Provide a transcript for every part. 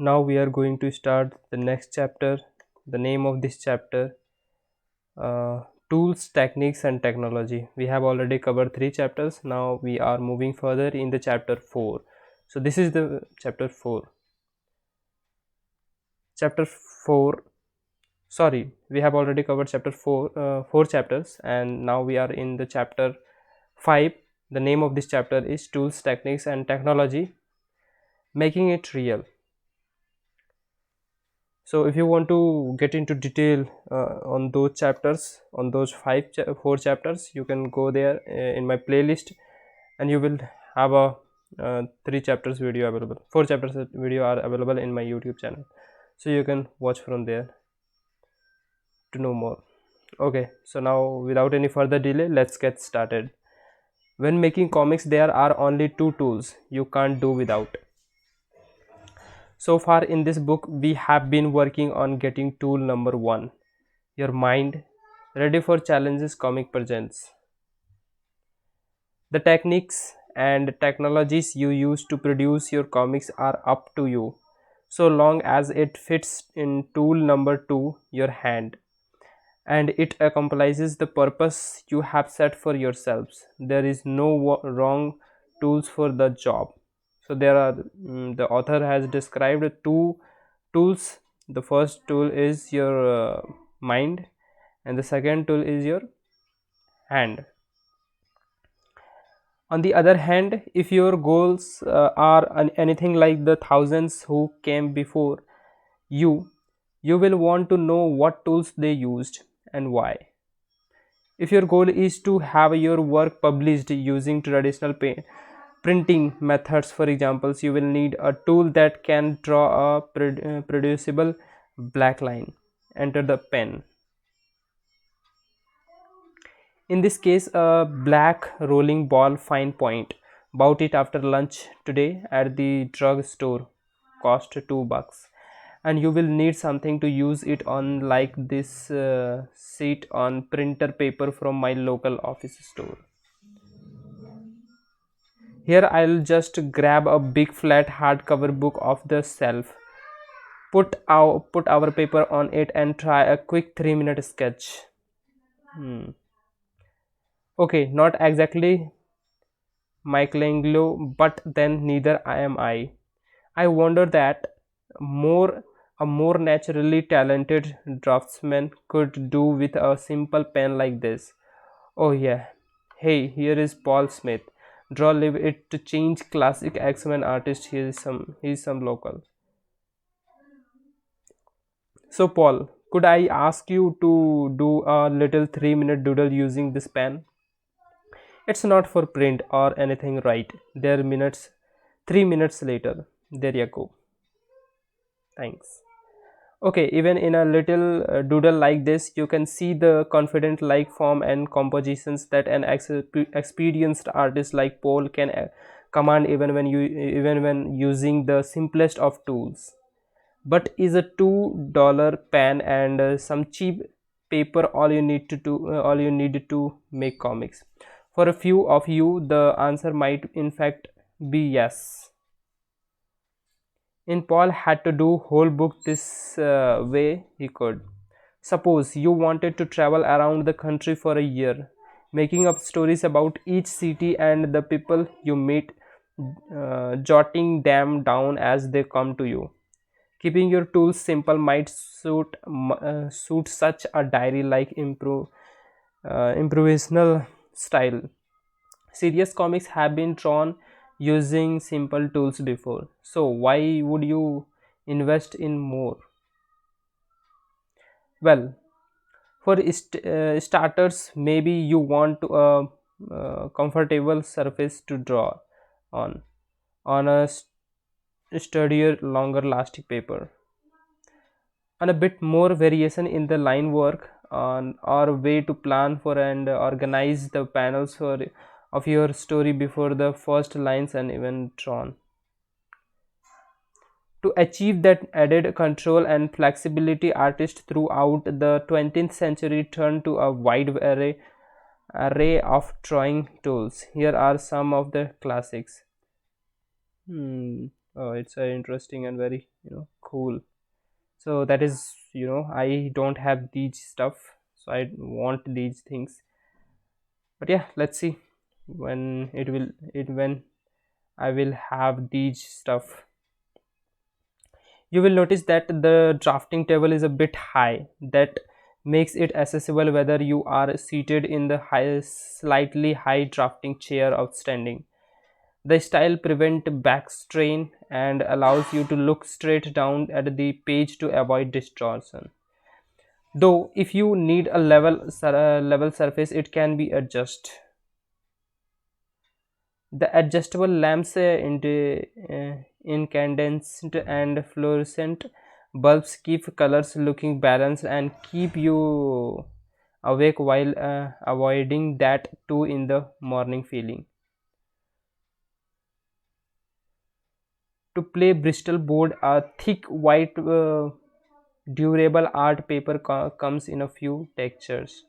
Now we are going to start the next chapter. The name of this chapter, tools, techniques and technology. We have already covered 3 chapters. Now we are moving further in the chapter 4. So this is the chapter 4. Chapter 4, sorry, we have already covered chapter 4, 4 chapters, and now we are in the chapter 5. The name of this chapter is tools, techniques and technology, making it real. So if you want to get into detail on those chapters, on those 4 chapters, you can go there in my playlist, and you will have a 3 chapters video available. 4 chapters video are available in my YouTube channel, so you can watch from there to know more. Okay, so now without any further delay, let's get started. When making comics, there are only 2 tools you can't do without. So far in this book, we have been working on getting tool number 1, your mind, ready for challenges comic presents. The techniques and technologies you use to produce your comics are up to you, so long as it fits in tool number 2, your hand, and it accomplishes the purpose you have set for yourselves. There is no wrong tools for the job. So there are, the author has described 2 tools. The first tool is your mind, and the second tool is your hand. On the other hand, if your goals are anything like the thousands who came before you, you will want to know what tools they used and why. If your goal is to have your work published using traditional printing methods, for examples, you will need a tool that can draw a producible black line. Enter the pen. In this case, a black rolling ball fine point. Bought it after lunch today at the drug store. Cost $2. And you will need something to use it on, like this sheet on printer paper from my local office store. Here I'll just grab a big flat hardcover book off the shelf, put our paper on it and try a quick 3-minute sketch. Okay, not exactly Michelangelo, but then neither am I. I wonder that more a more naturally talented draftsman could do with a simple pen like this. Oh yeah. Hey, here is Paul Smith. Draw leave it to change classic X-Men artist. He's some local. So Paul, could I ask you to do a little 3-minute doodle using this pen? It's not for print or anything, right? There minutes 3 minutes later. There you go. Thanks. Okay, even in a little doodle like this, you can see the confident like form and compositions that an experienced artist like Paul can command, even when using the simplest of tools. But is a $2 pen and some cheap paper all you need to make comics? For a few of you, the answer might in fact be yes. In Paul had to do whole book this way, he could. Suppose you wanted to travel around the country for a year, making up stories about each city and the people you meet, jotting them down as they come to you. Keeping your tools simple might suit such a diary like improvisational style. Serious comics have been drawn using simple tools before, so why would you invest in more? Well, for starters, maybe you want a comfortable surface to draw on a sturdier, longer lasting paper, and a bit more variation in the line work, on or way to plan for and organize the panels of your story before the first lines and even drawn. To achieve that added control and flexibility, artists throughout the 20th century turned to a wide array of drawing tools. Here are some of the classics. It's interesting and very cool. So that is, I don't have these stuff, so I want these things. But yeah, let's see when when I will have these stuff. You will notice that the drafting table is a bit high. That makes it accessible whether you are seated in the slightly high drafting chair or standing. The style prevents back strain and allows you to look straight down at the page to avoid distortion. Though, if you need a level surface, it can be adjusted. The adjustable lamps, incandescent and fluorescent bulbs, keep colors looking balanced and keep you awake while avoiding that 2 in the morning feeling. To play Bristol board, a thick white durable art paper comes in a few textures.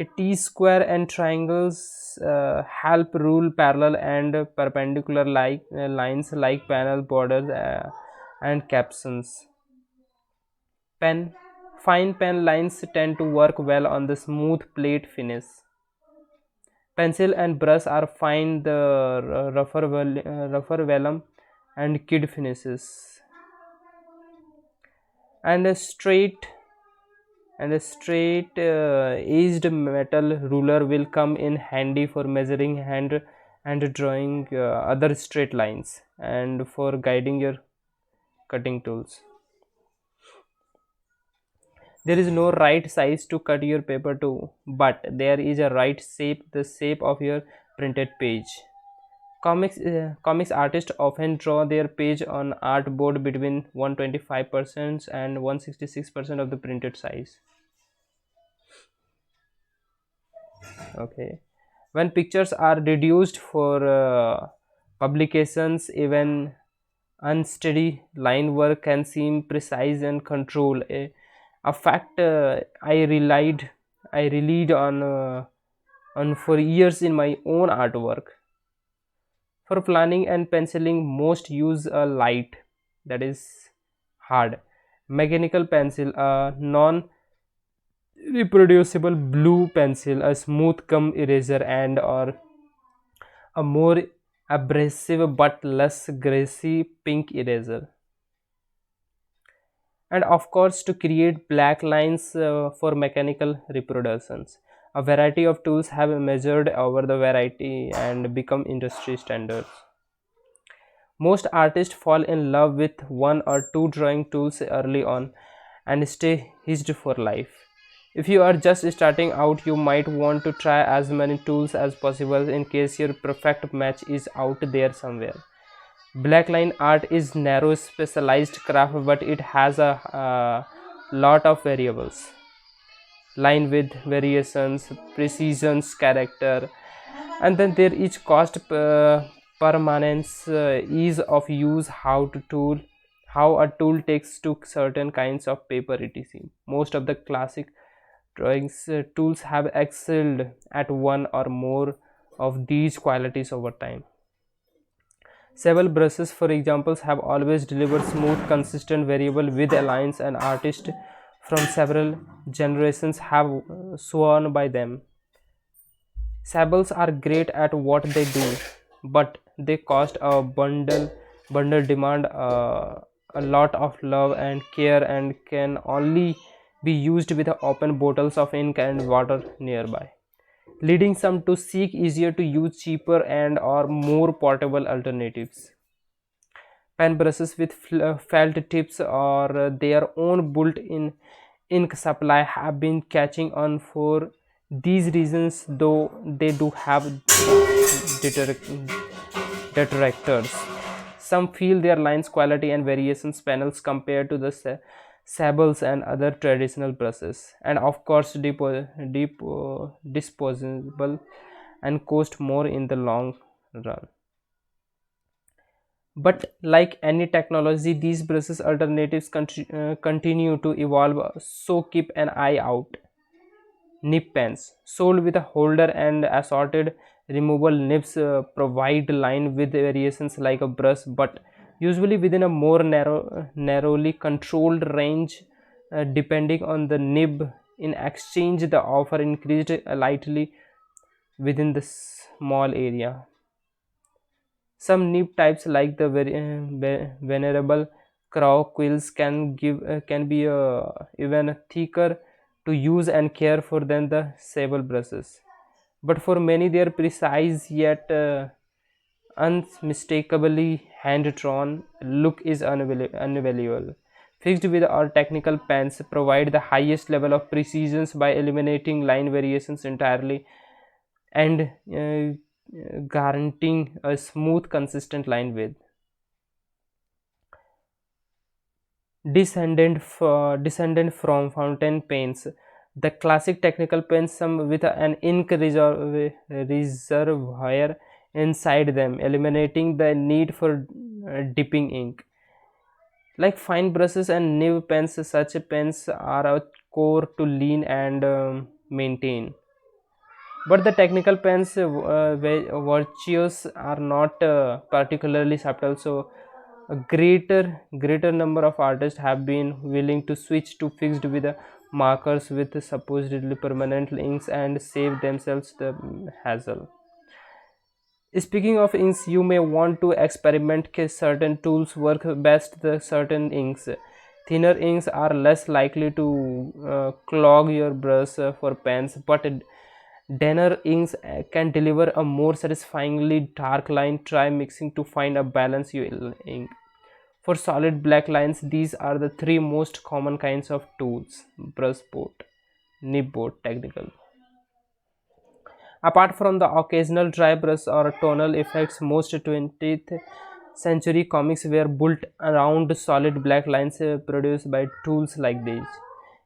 A T-square and triangles help rule parallel and perpendicular lines like panel borders and captions. Pen Fine pen lines tend to work well on the smooth plate finish. Pencil and brush are fine the rougher vellum and kid finishes. And a straight edged metal ruler will come in handy for measuring hand and drawing other straight lines and for guiding your cutting tools. There is no right size to cut your paper to, but there is a right shape, the shape of your printed page. Comics artists often draw their page on artboard between 125% and 166% of the printed size. Okay. When pictures are reduced for publications, even unsteady line work can seem precise and controlled. A fact I relied on for years in my own artwork. For planning and penciling, most use a light, that is hard mechanical pencil, a non reproducible blue pencil, a smooth gum eraser, and or a more abrasive but less greasy pink eraser. And of course, to create black lines for mechanical reproductions. A variety of tools have measured over the variety and become industry standards. Most artists fall in love with one or two drawing tools early on and stay hitched for life. If you are just starting out, you might want to try as many tools as possible in case your perfect match is out there somewhere. Blackline art is narrow specialized craft, but it has a lot of variables. Line width variations, precisions, character, and then there is cost, permanence, ease of use, how a tool takes to certain kinds of paper, etc. Most of the classic drawings tools have excelled at one or more of these qualities over time. Several brushes, for example, have always delivered smooth, consistent, variable with lines, and artists from several generations have sworn by them. Sables are great at what they do, but they cost a bundle demand a lot of love and care and can only be used with open bottles of ink and water nearby, leading some to seek easier to use, cheaper and or more portable alternatives. Pen brushes with felt tips or their own built-in ink supply have been catching on for these reasons, though they do have detractors. Some feel their lines quality and variations panels compared to the sables and other traditional brushes, and of course disposable and cost more in the long run. But like any technology, these brushes alternatives continue to evolve, so keep an eye out. Nip pens, sold with a holder and assorted removable nibs provide line with variations like a brush, but usually within a more narrowly controlled range. Depending on the nib in exchange, the offer increased lightly within the small area. Some nib types like the venerable crow quills can be even thicker to use and care for than the sable brushes. But for many, their precise yet unmistakably hand-drawn look is unavailable. Fixed with or technical pens provide the highest level of precision by eliminating line variations entirely and guaranteeing a smooth, consistent line width. Descendant from fountain pens, the classic technical pens, some with an ink reservoir inside them, eliminating the need for dipping ink. Like fine brushes and nib pens, such pens are a core to lean and maintain. But the technical pens virtues are not particularly subtle, so a greater number of artists have been willing to switch to fixed with markers with supposedly permanent inks and save themselves the hassle. Speaking of inks, you may want to experiment. Certain tools work best the certain inks. Thinner inks are less likely to clog your brush for pens, but denser inks can deliver a more satisfyingly dark line. Try mixing to find a balance you ink. For solid black lines, these are the three most common kinds of tools: brush board, nib board, technical. Apart from the occasional dry brush or tonal effects, most 20th century comics were built around solid black lines produced by tools like these.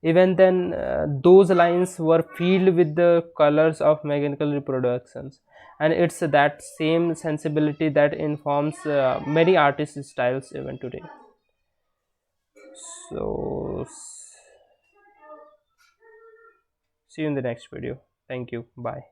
Even then, those lines were filled with the colors of mechanical reproductions, and it's that same sensibility that informs many artists' styles even today. So, see you in the next video. Thank you. Bye.